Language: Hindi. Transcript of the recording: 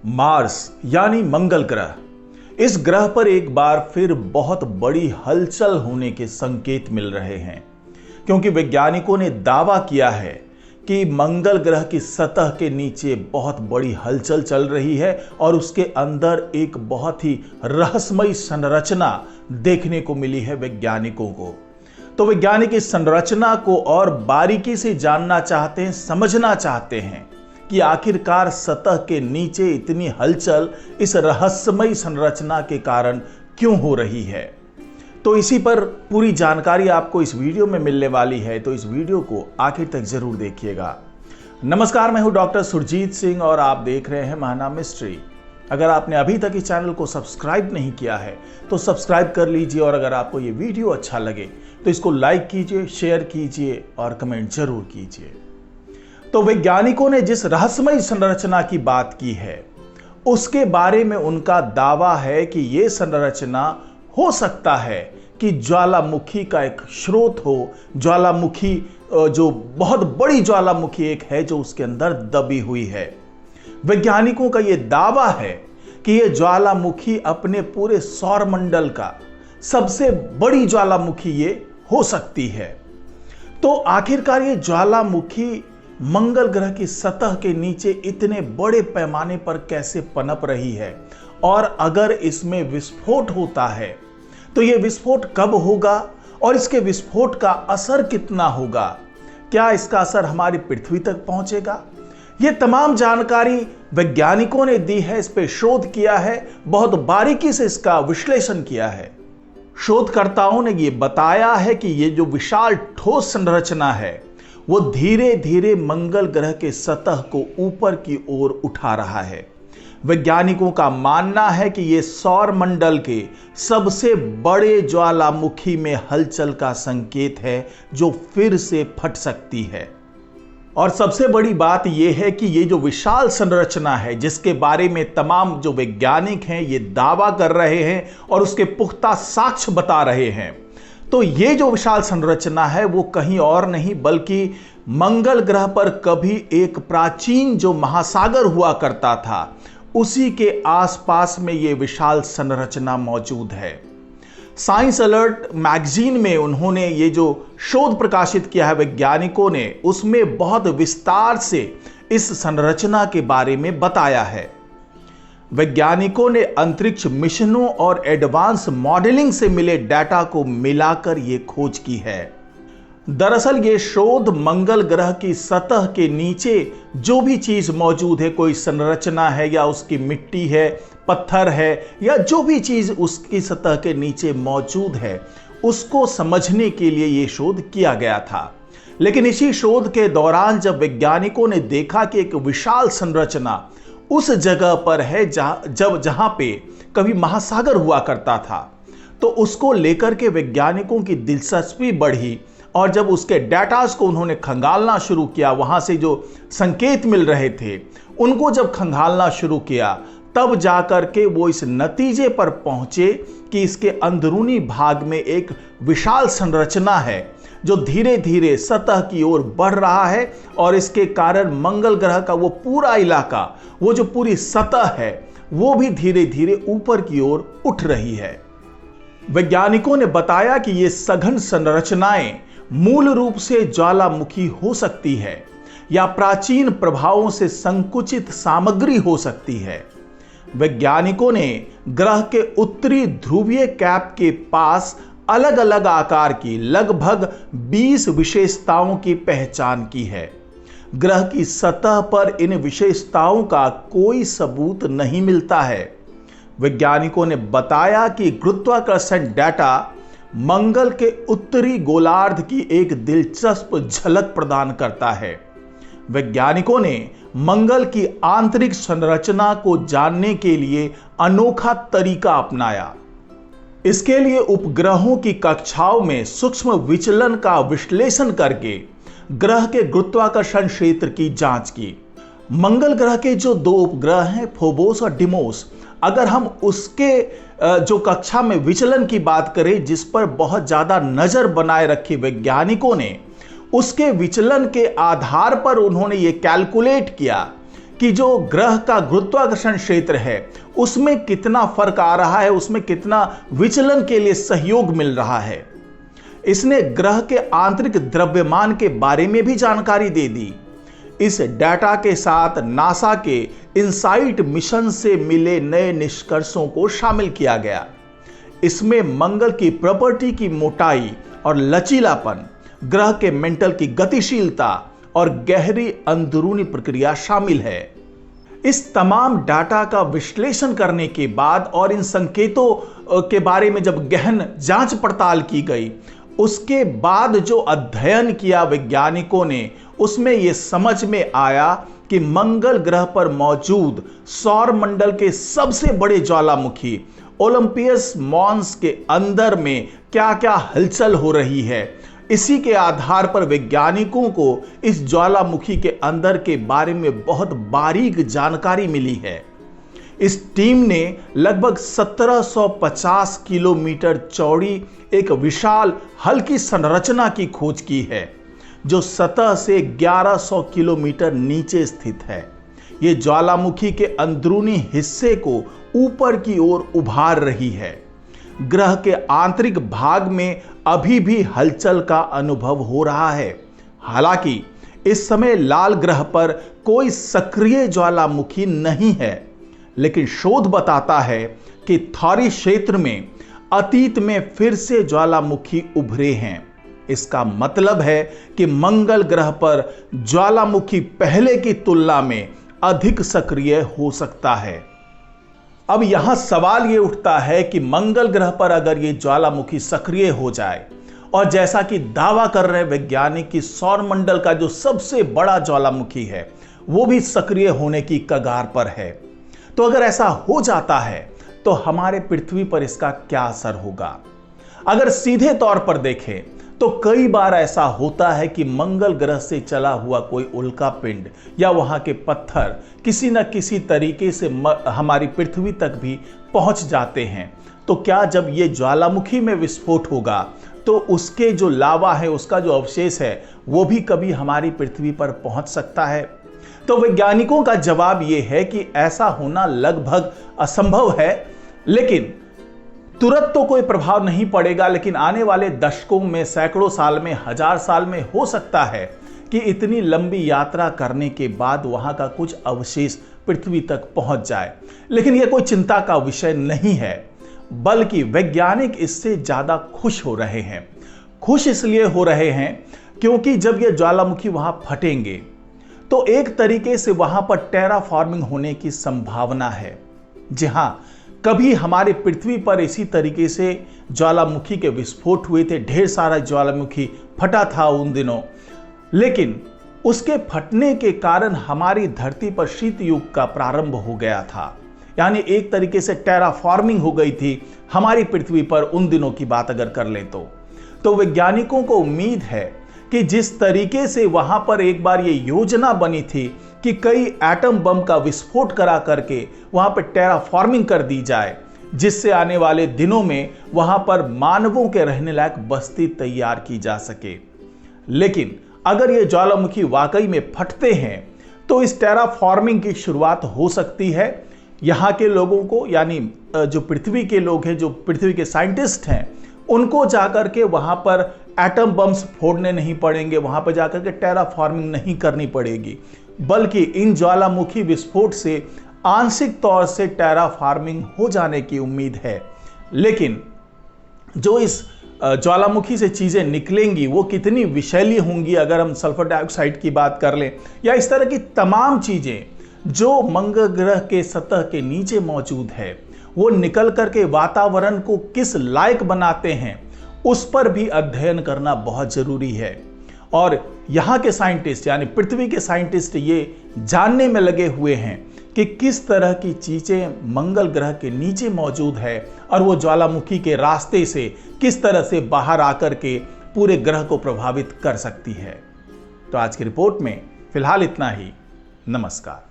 मार्स यानी मंगल ग्रह। इस ग्रह पर एक बार फिर बहुत बड़ी हलचल होने के संकेत मिल रहे हैं, क्योंकि वैज्ञानिकों ने दावा किया है कि मंगल ग्रह की सतह के नीचे बहुत बड़ी हलचल चल रही है और उसके अंदर एक बहुत ही रहस्यमयी संरचना देखने को मिली है वैज्ञानिकों को। तो वैज्ञानिक इस संरचना को और बारीकी से जानना चाहते हैं, समझना चाहते हैं कि आखिरकार सतह के नीचे इतनी हलचल इस रहस्यमयी संरचना के कारण क्यों हो रही है। तो इसी पर पूरी जानकारी आपको इस वीडियो में मिलने वाली है, तो इस वीडियो को आखिर तक जरूर देखिएगा। नमस्कार, मैं हूं डॉक्टर सुरजीत सिंह और आप देख रहे हैं महानाम मिस्ट्री। अगर आपने अभी तक इस चैनल को सब्सक्राइब नहीं किया है तो सब्सक्राइब कर लीजिए, और अगर आपको ये वीडियो अच्छा लगे तो इसको लाइक कीजिए, शेयर कीजिए और कमेंट जरूर कीजिए। तो वैज्ञानिकों ने जिस रहस्यमयी संरचना की बात की है उसके बारे में उनका दावा है कि यह संरचना हो सकता है कि ज्वालामुखी का एक स्रोत हो। ज्वालामुखी जो बहुत बड़ी ज्वालामुखी एक है जो उसके अंदर दबी हुई है। वैज्ञानिकों का यह दावा है कि यह ज्वालामुखी अपने पूरे सौरमंडल का सबसे बड़ी ज्वालामुखी ये हो सकती है। तो आखिरकार ये ज्वालामुखी मंगल ग्रह की सतह के नीचे इतने बड़े पैमाने पर कैसे पनप रही है, और अगर इसमें विस्फोट होता है तो यह विस्फोट कब होगा और इसके विस्फोट का असर कितना होगा, क्या इसका असर हमारी पृथ्वी तक पहुंचेगा। यह तमाम जानकारी वैज्ञानिकों ने दी है, इस पे शोध किया है, बहुत बारीकी से इसका विश्लेषण किया है। शोधकर्ताओं ने यह बताया है कि यह जो विशाल ठोस संरचना है वो धीरे धीरे मंगल ग्रह के सतह को ऊपर की ओर उठा रहा है। वैज्ञानिकों का मानना है कि यह सौर मंडल के सबसे बड़े ज्वालामुखी में हलचल का संकेत है जो फिर से फट सकती है। और सबसे बड़ी बात यह है कि ये जो विशाल संरचना है जिसके बारे में तमाम जो वैज्ञानिक हैं ये दावा कर रहे हैं और उसके पुख्ता साक्ष्य बता रहे हैं, तो ये जो विशाल संरचना है वो कहीं और नहीं बल्कि मंगल ग्रह पर कभी एक प्राचीन जो महासागर हुआ करता था उसी के आसपास में ये विशाल संरचना मौजूद है। साइंस अलर्ट मैगजीन में उन्होंने ये जो शोध प्रकाशित किया है वैज्ञानिकों ने, उसमें बहुत विस्तार से इस संरचना के बारे में बताया है। वैज्ञानिकों ने अंतरिक्ष मिशनों और एडवांस मॉडलिंग से मिले डाटा को मिलाकर यह खोज की है। दरअसल ये शोध मंगल ग्रह की सतह के नीचे जो भी चीज मौजूद है, कोई संरचना है या उसकी मिट्टी है, पत्थर है या जो भी चीज उसकी सतह के नीचे मौजूद है, उसको समझने के लिए यह शोध किया गया था। लेकिन इसी शोध के दौरान जब वैज्ञानिकों ने देखा कि एक विशाल संरचना उस जगह पर है जहां पे कभी महासागर हुआ करता था, तो उसको लेकर के वैज्ञानिकों की दिलचस्पी बढ़ी, और जब उसके डाटास को उन्होंने खंगालना शुरू किया, वहां से जो संकेत मिल रहे थे उनको जब खंगालना शुरू किया, तब जाकर के वो इस नतीजे पर पहुंचे कि इसके अंदरूनी भाग में एक विशाल संरचना है जो धीरे धीरे सतह की ओर बढ़ रहा है, और इसके कारण मंगल ग्रह का वो पूरा इलाका, वो जो पूरी सतह है, वो भी धीरे धीरे ऊपर की ओर उठ रही है। वैज्ञानिकों ने बताया कि ये सघन संरचनाएं मूल रूप से ज्वालामुखी हो सकती है या प्राचीन प्रभावों से संकुचित सामग्री हो सकती है। वैज्ञानिकों ने ग्रह के उत्तरी ध्रुवीय कैप के पास अलग अलग आकार की लगभग 20 विशेषताओं की पहचान की है। ग्रह की सतह पर इन विशेषताओं का कोई सबूत नहीं मिलता है। वैज्ञानिकों ने बताया कि गुरुत्वाकर्षण डाटा मंगल के उत्तरी गोलार्ध की एक दिलचस्प झलक प्रदान करता है। वैज्ञानिकों ने मंगल की आंतरिक संरचना को जानने के लिए अनोखा तरीका अपनाया। इसके लिए उपग्रहों की कक्षाओं में सूक्ष्म विचलन का विश्लेषण करके ग्रह के गुरुत्वाकर्षण क्षेत्र की जांच की। मंगल ग्रह के जो दो उपग्रह हैं, फोबोस और डिमोस, अगर हम उसके जो कक्षा में विचलन की बात करें जिस पर बहुत ज्यादा नजर बनाए रखी वैज्ञानिकों ने, उसके विचलन के आधार पर उन्होंने ये कैलकुलेट किया कि जो ग्रह का गुरुत्वाकर्षण क्षेत्र है उसमें कितना फर्क आ रहा है, उसमें कितना विचलन के लिए सहयोग मिल रहा है। इसने ग्रह के आंतरिक द्रव्यमान के बारे में भी जानकारी दे दी। इस डेटा के साथ नासा के इनसाइट मिशन से मिले नए निष्कर्षों को शामिल किया गया। इसमें मंगल की प्रॉपर्टी की मोटाई और लचीलापन, ग्रह के मेंटल की गतिशीलता और गहरी अंदरूनी प्रक्रिया शामिल है। इस तमाम डाटा का विश्लेषण करने के बाद और इन संकेतों के बारे में जब गहन जांच पड़ताल की गई, उसके बाद जो अध्ययन किया वैज्ञानिकों ने, उसमें यह समझ में आया कि मंगल ग्रह पर मौजूद सौर मंडल के सबसे बड़े ज्वालामुखी ओलंपस मॉन्स के अंदर में क्या क्या हलचल हो रही है। इसी के आधार पर वैज्ञानिकों को इस ज्वालामुखी के अंदर के बारे में बहुत बारीक जानकारी मिली है। इस टीम ने लगभग 1750 किलोमीटर चौड़ी एक विशाल हल्की संरचना की खोज की है, जो सतह से 1100 किलोमीटर नीचे स्थित है। ये ज्वालामुखी के अंदरूनी हिस्से को ऊपर की ओर उभार रही है। ग्रह के आंतरिक भाग में अभी भी हलचल का अनुभव हो रहा है। हालांकि इस समय लाल ग्रह पर कोई सक्रिय ज्वालामुखी नहीं है, लेकिन शोध बताता है कि थॉरी क्षेत्र में अतीत में फिर से ज्वालामुखी उभरे हैं। इसका मतलब है कि मंगल ग्रह पर ज्वालामुखी पहले की तुलना में अधिक सक्रिय हो सकता है। अब यहां सवाल यह उठता है कि मंगल ग्रह पर अगर यह ज्वालामुखी सक्रिय हो जाए और जैसा कि दावा कर रहे वैज्ञानिक कि सौर मंडल का जो सबसे बड़ा ज्वालामुखी है वो भी सक्रिय होने की कगार पर है, तो अगर ऐसा हो जाता है तो हमारे पृथ्वी पर इसका क्या असर होगा। अगर सीधे तौर पर देखें तो कई बार ऐसा होता है कि मंगल ग्रह से चला हुआ कोई उल्का पिंड या वहां के पत्थर किसी न किसी तरीके से हमारी पृथ्वी तक भी पहुंच जाते हैं। तो क्या जब ये ज्वालामुखी में विस्फोट होगा तो उसके जो लावा है, उसका जो अवशेष है, वो भी कभी हमारी पृथ्वी पर पहुंच सकता है। तो वैज्ञानिकों का जवाब यह है कि ऐसा होना लगभग असंभव है, लेकिन तुरंत तो कोई प्रभाव नहीं पड़ेगा। लेकिन आने वाले दशकों में, सैकड़ों साल में, 1000 साल में हो सकता है कि इतनी लंबी यात्रा करने के बाद वहां का कुछ अवशेष पृथ्वी तक पहुंच जाए। लेकिन यह कोई चिंता का विषय नहीं है, बल्कि वैज्ञानिक इससे ज्यादा खुश हो रहे हैं। खुश इसलिए हो रहे हैं क्योंकि जब यह ज्वालामुखी वहां फटेंगे तो एक तरीके से वहां पर टेराफॉर्मिंग होने की संभावना है। जी हां, कभी हमारे पृथ्वी पर इसी तरीके से ज्वालामुखी के विस्फोट हुए थे, ढेर सारा ज्वालामुखी फटा था उन दिनों, लेकिन उसके फटने के कारण हमारी धरती पर शीत युग का प्रारंभ हो गया था। यानी एक तरीके से टेराफॉर्मिंग हो गई थी हमारी पृथ्वी पर उन दिनों की बात अगर कर ले तो वैज्ञानिकों को उम्मीद है कि जिस तरीके से वहां पर एक बार ये योजना बनी थी कि कई एटम बम का विस्फोट करा करके वहां पर टेराफॉर्मिंग कर दी जाए, जिससे आने वाले दिनों में वहां पर मानवों के रहने लायक बस्ती तैयार की जा सके। लेकिन अगर ये ज्वालामुखी वाकई में फटते हैं तो इस टेराफॉर्मिंग की शुरुआत हो सकती है। यहाँ के लोगों को, यानी जो पृथ्वी के लोग हैं, जो पृथ्वी के साइंटिस्ट हैं, उनको जाकर के वहां पर एटम बम्स फोड़ने नहीं पड़ेंगे, वहां पर जाकर के टेराफॉर्मिंग नहीं करनी पड़ेगी, बल्कि इन ज्वालामुखी विस्फोट से आंशिक तौर से टेराफॉर्मिंग हो जाने की उम्मीद है। लेकिन जो इस ज्वालामुखी से चीजें निकलेंगी वो कितनी विषैली होंगी, अगर हम सल्फर डाइऑक्साइड की बात कर लें या इस तरह की तमाम चीजें जो मंगल ग्रह के सतह के नीचे मौजूद है, वो निकल करके वातावरण को किस लायक बनाते हैं, उस पर भी अध्ययन करना बहुत जरूरी है। और यहाँ के साइंटिस्ट, यानी पृथ्वी के साइंटिस्ट, ये जानने में लगे हुए हैं कि किस तरह की चीजें मंगल ग्रह के नीचे मौजूद है और वो ज्वालामुखी के रास्ते से किस तरह से बाहर आकर के पूरे ग्रह को प्रभावित कर सकती है। तो आज की रिपोर्ट में फिलहाल इतना ही। नमस्कार।